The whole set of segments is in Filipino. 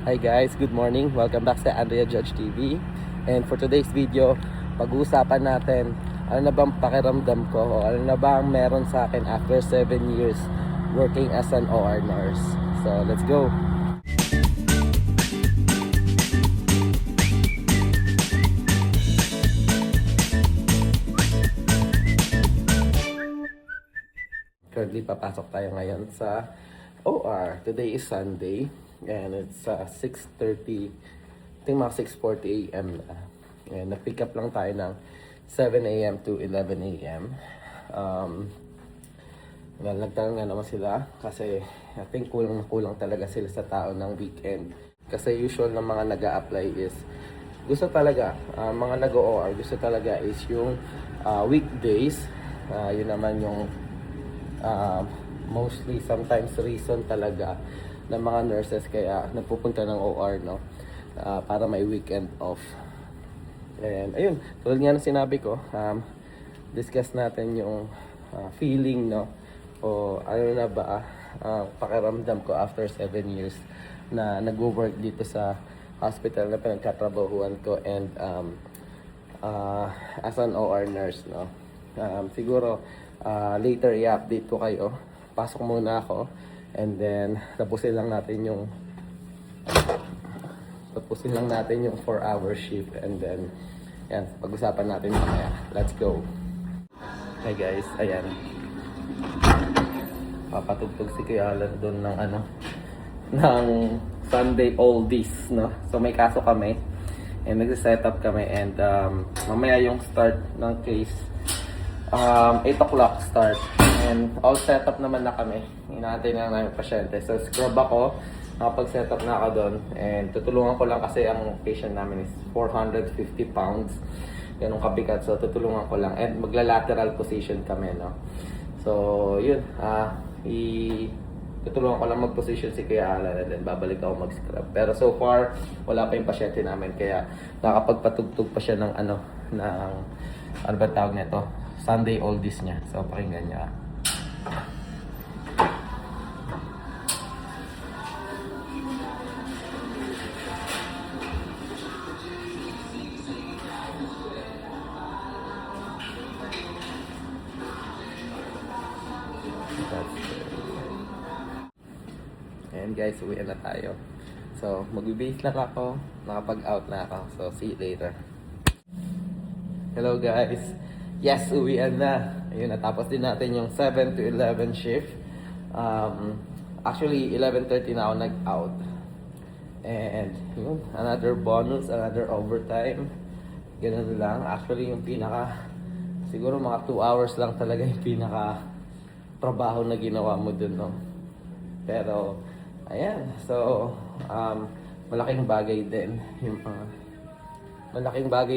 Hi guys, good morning. Welcome back sa Andrea Judge TV. And for today's video, pag-uusapan natin ano na bang pakiramdam ko o ano na bang meron sa akin after 7 years working as an OR nurse. So let's go! Currently, papasok tayo ngayon sa OR. Today is Sunday and it's 6:30, I think mga 6:40 a.m. na. And na-pick up lang tayo ng 7 a.m. to 11 a.m. Nagtanong nga naman sila kasi I think kulang na kulang talaga sila sa tao ng weekend. Kasi usual na mga nag-a-apply is gusto talaga, mga nag-OR, gusto talaga is yung weekdays. Yun naman yung mostly sometimes reason talaga ng mga nurses kaya nagpupunta ng OR, no, para may weekend off. And ayun, tulad nga ng sinabi ko, discuss natin yung feeling, no, o ano na ba pakiramdam ko after 7 years na nag-work dito sa hospital na pinagkatrabahuan ko and as an OR nurse, no. Siguro later i-update ko kayo. Pasok muna ako and then tapusin lang natin yung 4-hour shift and then yan, pag-usapan natin mamaya. Let's go. Hey guys, ayan, papatugtog si Kuya Alan doon ng ng Sunday oldies, no. So may kaso kami and nagse-setup kami and mamaya yung start ng case 8 o'clock start and all setup naman na kami. Inaantay na namin pasyente. So scrub ako, nakapag-setup na ako doon and tutulungan ko lang kasi ang patient namin is 450 pounds. Ganun kabigat. So tutulungan ko lang and magla-lateral position kami, no. So yun, tutulungan ko lang mag-position si Kuya Alan and then babalik ako mag-scrub. Pero so far, wala pa yung pasyente namin kaya nakapagpatugtog pa siya ng ano ba tawag nito? Sunday oldies niya. So pakinggan niyo. And guys, uwi na tayo. So mag-base lang ako. Nakapag-out na ako. So see you later. Hello guys. Yes, uwian na. Ayun, natapos din natin yung 7 to 11 shift. Actually, 11:30 na ako nag-out. And yun, another bonus, another overtime. Ganun lang. Actually, yung siguro mga 2 hours lang talaga yung trabaho na ginawa mo dun, no? Pero, ayan. So, malaking bagay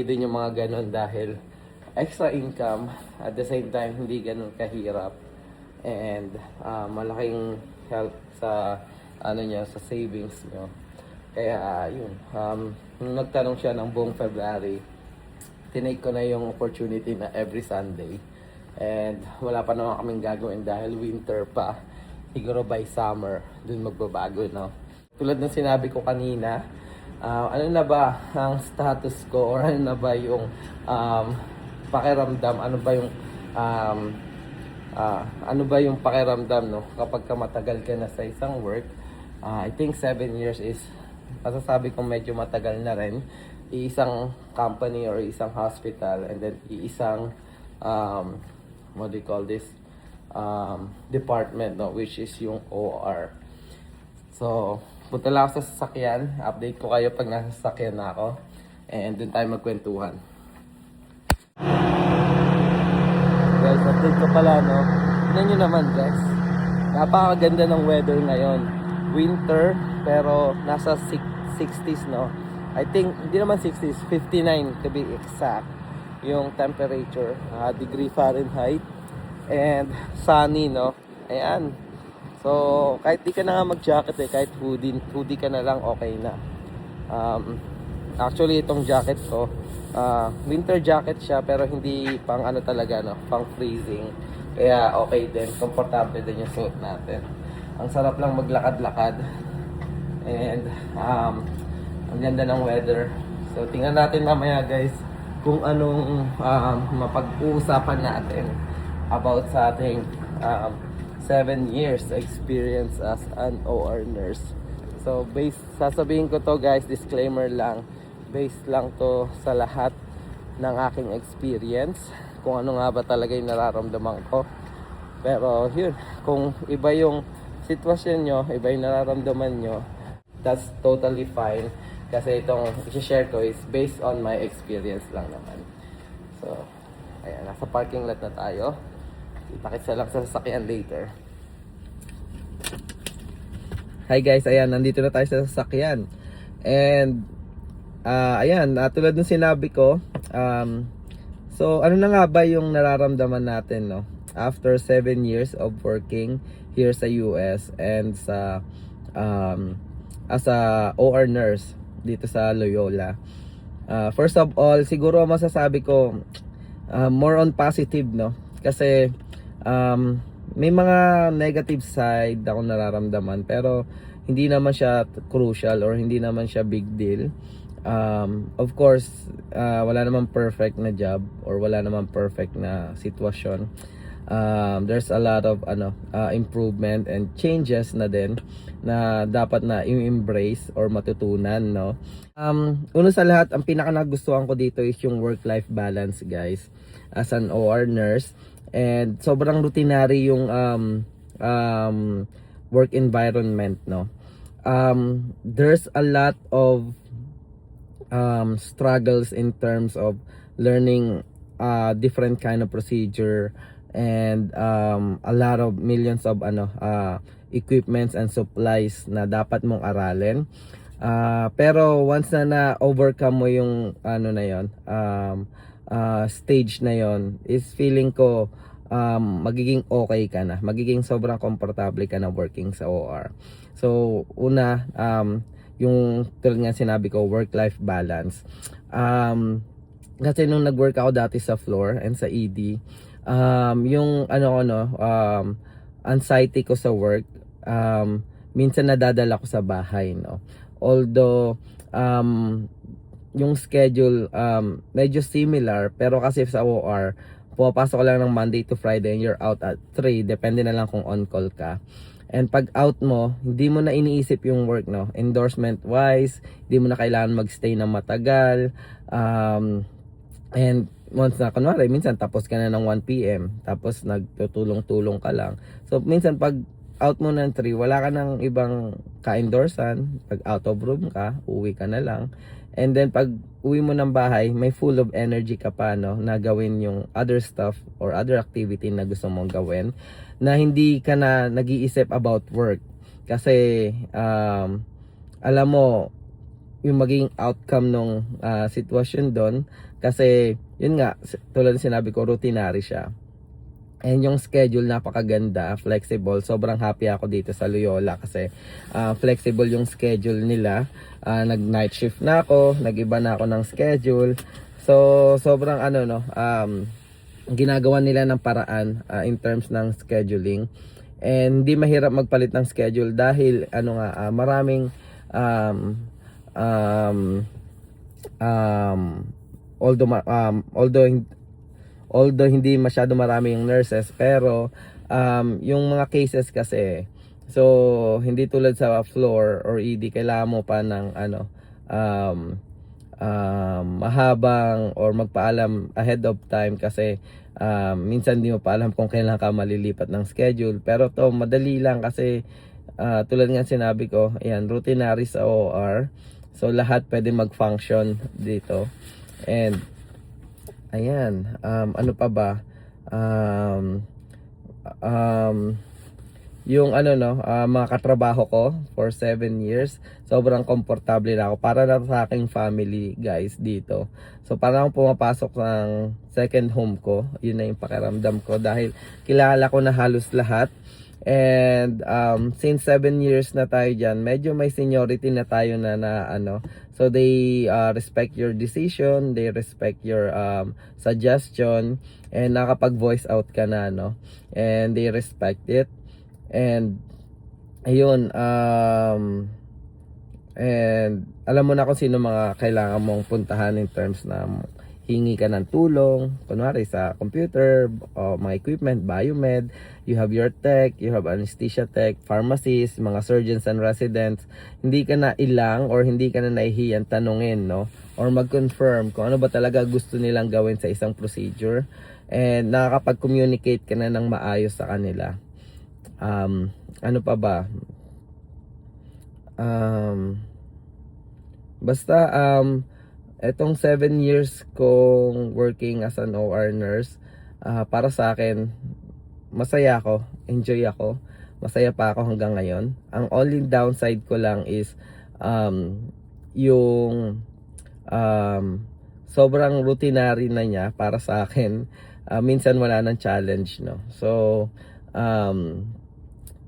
din yung mga ganun dahil extra income at the same time hindi ganun kahirap and malaking help sa sa savings nyo. Kaya yun, nung nagtanong siya ng buong February, tinake ko na yung opportunity na every Sunday and wala pa naman kaming gagawin dahil winter pa. Siguro by summer dun magbabago, no. Tulad ng sinabi ko kanina, ano na ba ang status ko or ano na ba yung pakiramdam, ano ba yung pakiramdam, no, kapag matagal ka na sa isang work. I think 7 years is masasabi kong medyo matagal na rin. Isang company or isang hospital and then isang what do you call this, department, no, which is yung OR. So punta lang ako sa sasakyan, update ko kayo pag nasa sasakyan na ako and dun tayo magkwentuhan. Guys, update ko pala, no. Tignan nyo naman guys, napakaganda ng weather ngayon. Winter pero nasa 60s, no. I think hindi naman 60s, 59 to be exact yung temperature, degree Fahrenheit and sunny, no. Ayan. So kahit di ka na nga mag-jacket kahit hoodie ka na lang, okay na. Actually itong jacket ko, winter jacket siya pero hindi pang talaga, no, pang freezing. Kaya okay din, komportable din yung suot natin. Ang sarap lang maglakad-lakad And ang ganda ng weather. So tingnan natin mamaya guys kung anong mapag-uusapan natin about sa ating 7 years experience as an OR nurse. So sasabihin ko to guys, disclaimer lang, based lang to sa lahat ng aking experience, kung ano nga ba talaga yung nararamdaman ko. Pero yun, kung iba yung sitwasyon nyo, iba yung nararamdaman nyo, that's totally fine. Kasi itong i-share ko is based on my experience lang naman. So, ayan, nasa parking lot na tayo. Kita-kitsa lang sa sasakyan later. Hi guys, ayan, nandito na tayo sa sasakyan. And, ayan, tulad ng sinabi ko, so ano na nga ba yung nararamdaman natin, no? After 7 years of working here sa US and sa as a OR nurse dito sa Loyola. First of all, siguro masasabi ko more on positive, no? Kasi may mga negative side ako nararamdaman, pero hindi naman siya crucial or hindi naman siya big deal. Of course, wala namang perfect na job or wala namang perfect na sitwasyon. There's a lot of improvement and changes na din na dapat na i-embrace or matutunan, no? Una sa lahat, ang pinaka nagustuhan ko dito is yung work-life balance, guys, as an OR nurse. And sobrang routinary yung work environment, no? There's a lot of struggles in terms of learning different kind of procedure and a lot of millions of equipments and supplies na dapat mong aralin. Pero once na overcome mo yung na yon, stage na yon, is feeling ko magiging okay ka na, magiging sobrang komportable ka na working sa OR. So una, yung tulad nga sinabi ko, work-life balance. Kasi nung nag-work ako dati sa floor and sa ED, yung anxiety ko sa work, minsan nadadala ko sa bahay, no? Although yung schedule medyo similar, pero kasi sa OR pumapasok ko lang ng Monday to Friday and you're out at 3, depende na lang kung on call ka. And pag out mo, hindi mo na iniisip yung work, no? Endorsement wise, hindi mo na kailangan magstay na matagal. And once na kunwari, minsan tapos ka na ng 1 PM, tapos nagtutulong-tulong ka lang. So minsan pag out mo ng 3, wala ka ng ibang ka-endorsan. Pag out of room ka, uwi ka na lang. And then pag uwi mo ng bahay, may full of energy ka pa, no, na gawin yung other stuff or other activity na gusto mong gawin, na hindi ka na nag-iisip about work. Kasi alam mo yung maging outcome nung sitwasyon doon. Kasi yun nga, tulad ng sinabi ko, routinary siya. And yung schedule napakaganda, flexible. Sobrang happy ako dito sa Loyola kasi flexible yung schedule nila. Nag night shift na ako, nag-iba na ako ng schedule. So sobrang ginagawa nila ng paraan in terms ng scheduling. And hindi mahirap magpalit ng schedule dahil maraming although hindi masyado marami yung nurses, pero yung mga cases kasi, so hindi tulad sa floor or ED, kailangan mo pa ng mahabang or magpaalam ahead of time kasi minsan di mo pa alam kung kailan ka malilipat ng schedule. Pero to madali lang kasi tulad nga sinabi ko, ayan, routinary sa OR. So lahat pwede mag-function dito. And ayan, ano pa ba? Yung mga katrabaho ko for 7 years, sobrang komportable na ako. Para na sa aking family, guys, dito. So parang pumapasok ng second home ko. Yun na yung pakiramdam ko dahil kilala ko na halos lahat. And since 7 years na tayo dyan, medyo may seniority na tayo na so they respect your decision, they respect your suggestion, and nakapag voice out ka na, no? And they respect it. And ayun, And alam mo na kung sino mga kailangan mong puntahan in terms na hingi ka ng tulong, kunwari sa computer, o mga equipment, biomed, you have your tech, you have anesthesia tech, pharmacists, mga surgeons and residents. Hindi ka na ilang or hindi ka na nahihiyan tanungin, no? Or mag-confirm kung ano ba talaga gusto nilang gawin sa isang procedure. And nakakapag-communicate ka na ng maayos sa kanila. Ano pa ba? Basta, etong 7 years kong working as an OR nurse, para sa akin, masaya ako, enjoy ako, masaya pa ako hanggang ngayon. Ang only downside ko lang is, yung sobrang routinary na niya para sa akin. Minsan wala nang challenge, no? So,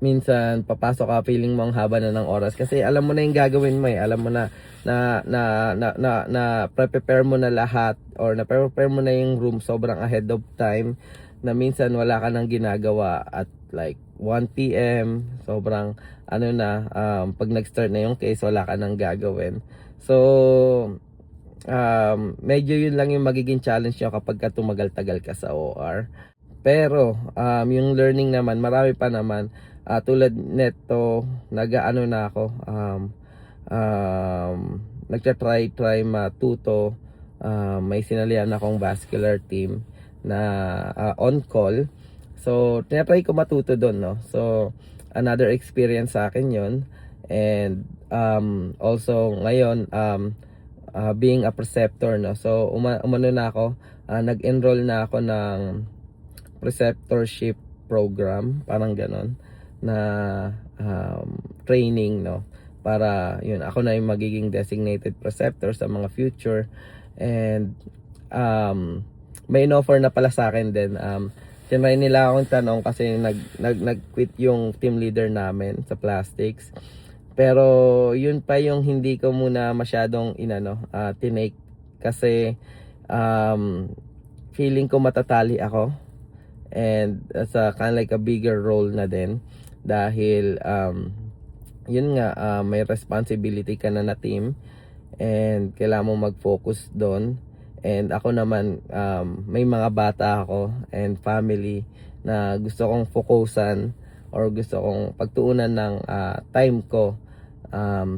minsan papasok ka, feeling mo ang haba na ng oras kasi alam mo na yung gagawin mo, alam mo na prepare mo na lahat, or na prepare mo na yung room sobrang ahead of time, na minsan wala ka nang ginagawa at like 1 PM, sobrang ano na, pag nag-start na yung case wala ka nang gagawin. So medyo yun lang yung magiging challenge nyo kapag ka tumagal-tagal ka sa OR. Pero yung learning naman, marami pa naman. Tulad neto, nag-ano na ako, nagta-try matuto. May sinalihan akong vascular team na on call. So, tinatry ko matuto doon, no? So, another experience sa akin yon. And also, ngayon, being a preceptor, no? So, umano na ako, nag-enroll na ako ng preceptorship program, parang ganon, na training, no? Para yun, ako na yung magiging designated preceptor sa mga future. And may in-offer na pala sa akin din. Tinry nila akong tanong kasi nag-quit yung team leader namin sa plastics. Pero yun pa yung hindi ko muna masyadong tinake kasi feeling ko matatali ako. And as a kind of like a bigger role na din, dahil yun nga, may responsibility ka na team and kailangan mo mag-focus doon. And ako naman, may mga bata ako and family na gusto kong focusan or gusto kong pagtuunan ng time ko.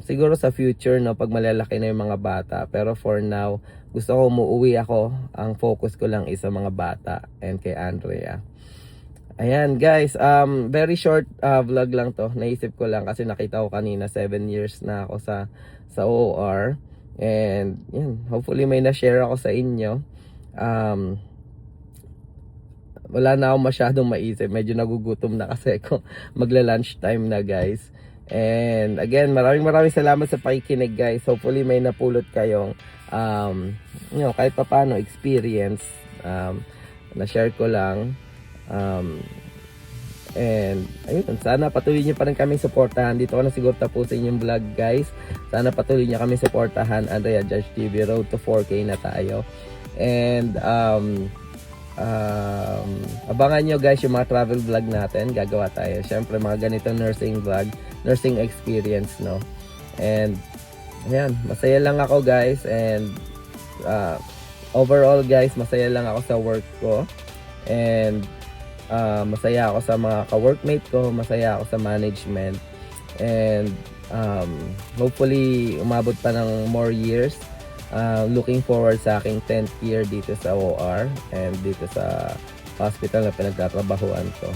Siguro sa future, no, pag malalaki na yung mga bata, pero for now gusto ko umuwi ako, ang focus ko lang is sa mga bata and kay Andrea. Ayan guys, very short vlog lang to. Naisip ko lang kasi nakita ko kanina 7 years na ako sa OR. And yan, hopefully may na-share ako sa inyo. Wala na akong masyadong maisip. Medyo nagugutom na kasi ako. Magla-lunch time na guys. And again, maraming salamat sa pakikinig guys. Hopefully may napulot kayong kahit papaano experience. Na-share ko lang. And ayun, sana patuloy niyo pa rin kaming suportahan. Dito ko na siguro tapusin yung vlog guys. Sana patuloy niyo kaming suportahan. Andrea Judge TV, road to 4K na tayo. And abangan nyo guys yung mga travel vlog natin. Gagawa tayo syempre mga ganitong nursing vlog, nursing experience, no. And ayan, masaya lang ako guys. And overall guys, masaya lang ako sa work ko. And masaya ako sa mga ka-workmate ko, masaya ako sa management. And hopefully umabot pa ng more years. Looking forward sa aking 10th year dito sa OR and dito sa hospital na pinagtatrabahuan ko.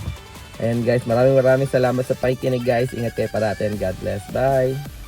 And guys, maraming salamat sa pakikinig guys. Ingat kayo parati and God bless. Bye!